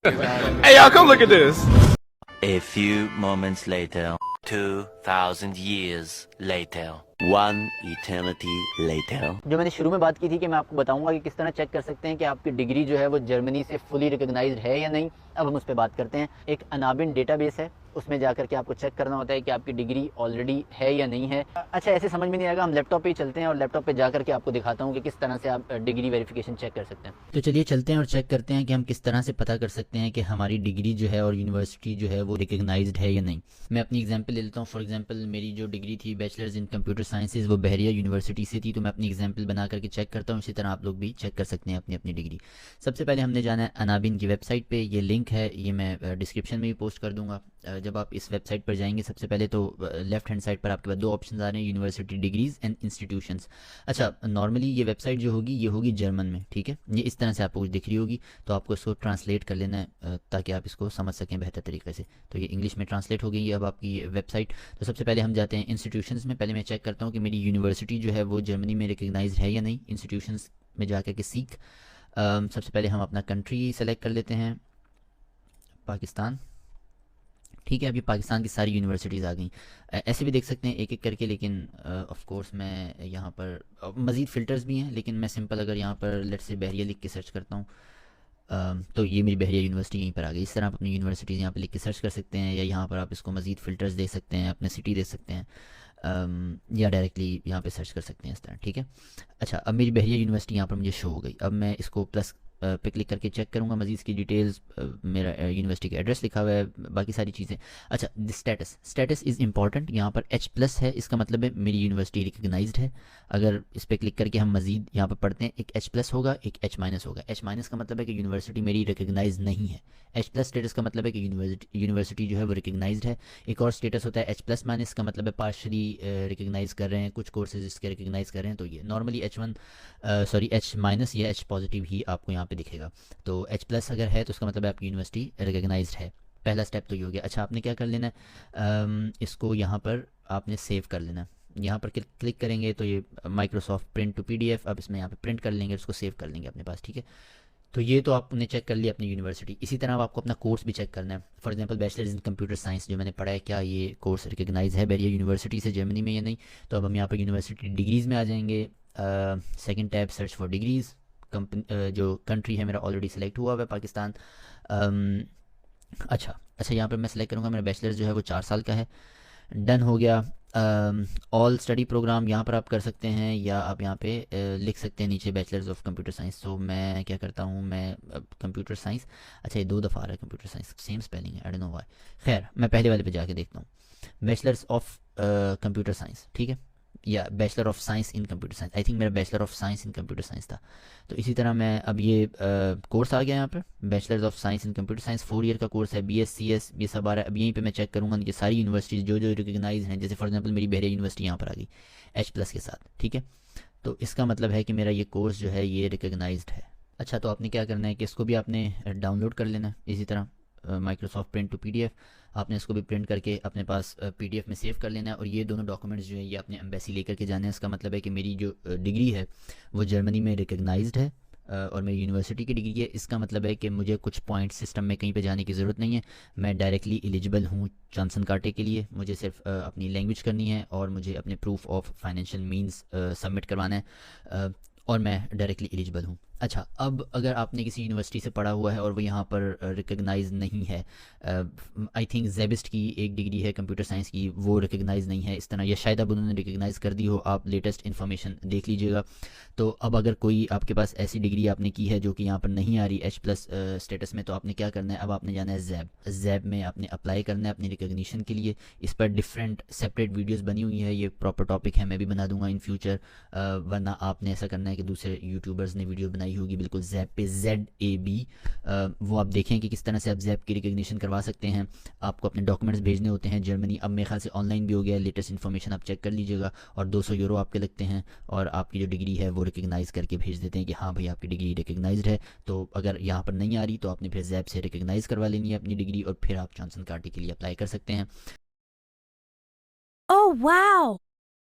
Hey, y'all, come look at this. A few moments later, 2,000 years later, one eternity later. जो मैंने शुरू में बात की थी कि मैं आपको बताऊंगा कि किस तरह चेक कर सकते हैं कि आपकी डिग्री जो है वो जर्मनी से फुली रिकॉग्नाइज्ड है या नहीं। अब हम उस पर बात करते हैं। एक अनाबिन डेटाबेस है, उसमें जाकर के आपको चेक करना होता है कि आपकी डिग्री ऑलरेडी है या नहीं है। अच्छा, ऐसे समझ में नहीं आएगा, हम लैपटॉप पे ही चलते हैं और लैपटॉप पे जाकर के आपको दिखाता हूँ कि किस तरह से आप डिग्री वेरिफिकेशन चेक कर सकते हैं। तो चलिए चलते हैं और चेक करते हैं कि हम किस तरह से पता कर सकते हैं कि हमारी डिग्री जो है और यूनिवर्सिटी जो है वो रिकॉग्नाइज्ड है या नहीं। मैं अपनी एग्जांपल ले लेता हूँ। फॉर एग्जांपल मेरी जो डिग्री थी बैचलर्स इन कंप्यूटर साइंसेज वो बहरिया यूनिवर्सिटी से थी, तो मैं अपनी एग्जांपल बना करके चेक करता हूँ। इसी तरह आप लोग भी चेक कर सकते हैं अपनी अपनी डिग्री। सबसे पहले हमने जाना है अनाबिन की वेबसाइट पे। ये लिंक है, ये मैं डिस्क्रिप्शन में भी पोस्ट कर दूंगा। जब आप इस वेबसाइट पर जाएंगे सबसे पहले तो लेफ्ट हैंड साइड पर आपके पास दो ऑप्शन आ रहे हैं, यूनिवर्सिटी डिग्रीज एंड इंस्टीट्यूशंस। अच्छा, नॉर्मली ये वेबसाइट जो होगी ये होगी जर्मन में, ठीक है। ये इस तरह से आपको कुछ दिख रही होगी, तो आपको इसको ट्रांसलेट कर लेना है ताकि आप इसको समझ सकें बेहतर तरीके से। तो ये इंग्लिश में ट्रांसलेट हो गई है अब आपकी वेबसाइट। तो सबसे पहले हम जाते हैं इंस्टीट्यूशंस में। पहले मैं चेक करता हूँ कि मेरी यूनिवर्सिटी जो है वो जर्मनी में रिकग्नाइज है या नहीं। इंस्टीट्यूशंस में जाकर के सीख, सबसे पहले हम अपना कंट्री सेलेक्ट कर लेते हैं, पाकिस्तान। ठीक है, अभी पाकिस्तान की सारी यूनिवर्सिटीज़ आ गई। ऐसे भी देख सकते हैं एक एक करके, लेकिन ऑफ कोर्स मैं यहाँ पर मज़ीद फ़िल्टर्स भी हैं, लेकिन मैं सिंपल अगर यहाँ पर लेट्स से बहरिया लिख के सर्च करता हूँ तो ये मेरी बहरिया यूनिवर्सिटी यहीं पर आ गई। इस तरह आप अपनी यूनिवर्सिटीज़ यहाँ पर लिख के सर्च कर सकते हैं, या यहाँ पर आप इसको मज़ीद फ़िल्टर्स दे सकते हैं, अपने सिटी दे सकते हैं, या डायरेक्टली यहाँ पे सर्च कर सकते हैं इस तरह, ठीक है। अच्छा, अब मेरी बहरिया यूनिवर्सिटी यहाँ पर मुझे शो हो गई। अब मैं इसको प्लस पे क्लिक करके चेक करूँगा मज़ीद इसकी डिटेल्स। मेरा यूनिवर्सिटी का एड्रेस लिखा हुआ है, बाकी सारी चीज़ें। अच्छा, स्टेटस, स्टेटस इज़ इंपॉर्टेंट। यहाँ पर H+ है, इसका मतलब है मेरी यूनिवर्सिटी रिकग्नाइज्ड है। अगर इस पर क्लिक करके हम मज़ीद यहाँ पर पढ़ते हैं, एक H+ होगा, एक H- होगा। H- का मतलब है कि यूनिवर्सिटी मेरी रिकग्नाइज नहीं है। H+ स्टेटस का मतलब है कि यूनिवर्सिटी जो है वो रिकग्नाइज्ड है। एक और स्टेटस होता है H+- का मतलब है पार्शली रिकग्नाइज कर रहे हैं, कुछ कोर्सेज इसके रिकग्नाइज कर रहे हैं। तो ये नॉर्मली H- या H+ ही आपको यहाँ पे दिखेगा। तो H+ अगर है तो उसका मतलब है आपकी यूनिवर्सिटी रिकग्नाइज्ड है। पहला स्टेप तो ये हो गया। अच्छा, आपने क्या कर लेना है, इसको यहाँ पर आपने सेव कर लेना है। यहाँ पर क्लिक करेंगे तो ये माइक्रोसॉफ्ट प्रिंट टू PDF, अब इसमें यहाँ पे प्रिंट कर लेंगे, उसको सेव कर लेंगे अपने पास, ठीक है। तो ये तो आपने चेक कर लिया अपनी यूनिवर्सिटी। इसी तरह अब आपको अपना कोर्स भी चेक करना है। For example bachelors in computer science जो मैंने पढ़ा है, क्या ये कोर्स रिकग्नाइज है बैरिया यूनिवर्सिटी से जर्मनी में या नहीं। तो अब हम यहाँ पर यूनिवर्सिटी डिग्रीज़ में आ जाएंगे। Second tab search for degrees. Company जो कंट्री है मेरा ऑलरेडी सेलेक्ट हुआ हुआ है, पाकिस्तान। अम, अच्छा अच्छा, यहाँ पर मैं सेलेक्ट करूँगा, मेरा बैचलर्स जो है वो 4 साल का है। डन हो गया। ऑल स्टडी प्रोग्राम यहाँ पर आप कर सकते हैं, या आप यहाँ पे लिख सकते हैं नीचे बैचलर्स ऑफ कंप्यूटर साइंस। तो मैं क्या करता हूँ, मैं कंप्यूटर साइंस, अच्छा ये 2 दफ़ा आ रहा है कंप्यूटर साइंस, सेम स्पेलिंग है, आई डोंट नो व्हाई। खैर, मैं पहले वाले पे जाके देखता हूँ, बैचलर्स ऑफ कंप्यूटर साइंस, ठीक है, या bachelor of science in computer science. I think मेरा bachelor of science in computer science था। तो इसी तरह मैं अब ये कोर्स आ गया यहाँ पर, bachelors of science in computer science, 4 year का कोर्स है, BScs ये सब आ रहा है। अब यहीं पे मैं चेक करूँगा ये सारी यूनिवर्सिटीज़ जो जो रिकग्नाइज हैं, जैसे फॉर एग्जांपल मेरी बहरिया यूनिवर्सिटी यहाँ पर आ गई H+ के साथ, ठीक है। तो इसका मतलब है कि मेरा ये कोर्स जो है ये रिकग्नाइज्ड है। अच्छा, तो आपने क्या करना है कि इसको भी आपने डाउनलोड कर लेना है। इसी तरह माइक्रोसॉफ्ट प्रिंट टू PDF, आपने इसको भी प्रिंट करके अपने पास PDF में सेव कर लेना है। और ये दोनों डॉक्यूमेंट्स जो है ये अपने एम्बेसी लेकर के जाने हैं। इसका मतलब है कि मेरी जो डिग्री है वो जर्मनी में रिकग्नाइज्ड है और मेरी यूनिवर्सिटी की डिग्री है। इसका मतलब है कि मुझे कुछ पॉइंट सिस्टम में कहीं पे जाने की ज़रूरत नहीं है। मैं डायरेक्टली एलिजिबल हूँ चांसन काटे के लिए। मुझे सिर्फ अपनी लैंग्वेज करनी है और मुझे अपने proof of financial means submit करवाना है, और मैं डायरेक्टली एलिजिबल हूँ। अच्छा, अब अगर आपने किसी यूनिवर्सिटी से पढ़ा हुआ है और वो यहाँ पर रिकग्नाइज नहीं है, आई थिंक जेबिस्ट की एक डिग्री है कंप्यूटर साइंस की, वो रिकग्नाइज नहीं है इस तरह, या शायद अब उन्होंने रिकग्नाइज कर दी हो, आप लेटेस्ट इन्फॉर्मेशन देख लीजिएगा। तो अब अगर कोई आपके पास ऐसी डिग्री आपने की है जो कि यहाँ पर नहीं आ रही H+ स्टेटस में, तो आपने क्या करना है, अब आपने जाना है जैब में आपने अप्लाई करना है अपनी रिकग्निशन के लिए। इस पर डिफरेंट सेपरेट वीडियोस बनी हुई है, ये प्रॉपर टॉपिक है, मैं भी बना दूंगा इन फ्यूचर। वरना आपने ऐसा करना है कि दूसरे यूट्यूबर्स ने वीडियो बनाई होगी बिल्कुल जैब पे, ZAB, वो आप देखें कि किस तरह से आप जैब की रिकग्निशन करवा सकते हैं। आपको अपने डॉक्यूमेंट्स भेजने होते हैं जर्मनी, अब मेरे ख्याल से ऑनलाइन भी हो गया, लेटेस्ट इन्फॉर्मेशन आप चेक कर लीजिएगा, और 200 यूरो आपके लगते हैं, और आपकी जो डिग्री है वो रिकग्नाइज करके भेज देते हैं कि हाँ भाई आपकी डिग्री रिकग्नाइज्ड है। तो अगर यहाँ पर नहीं आ रही तो आपने फिर जैब से रिकग्नाइज करवा लेनी है अपनी डिग्री, और फिर आप जॉनसन कार्टी के लिए अप्लाई कर सकते हैं। Oh, wow!